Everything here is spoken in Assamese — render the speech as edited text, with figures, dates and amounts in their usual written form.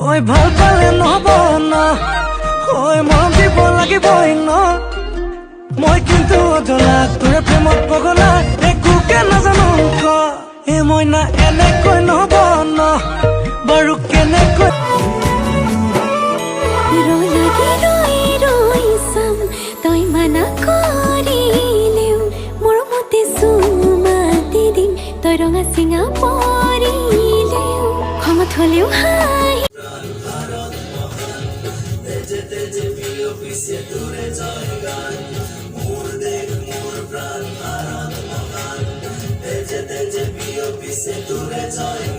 ঐ ভাল পালে নহব ন ঐ মৰম দিব লাগিবই ন মই কিন্তু অজলা তোৰে প্ৰেমত পগলা একোকে নাজানো ক এই মইনা এনেকৈ নহব ন বাৰু কেনেকৈ তই মানা কৰিলেও মোৰ মতে চুমাতি দিম তই ৰঙা চিঙা পৰিলেও খঙত হলেও হাঁহি তোৰে জয়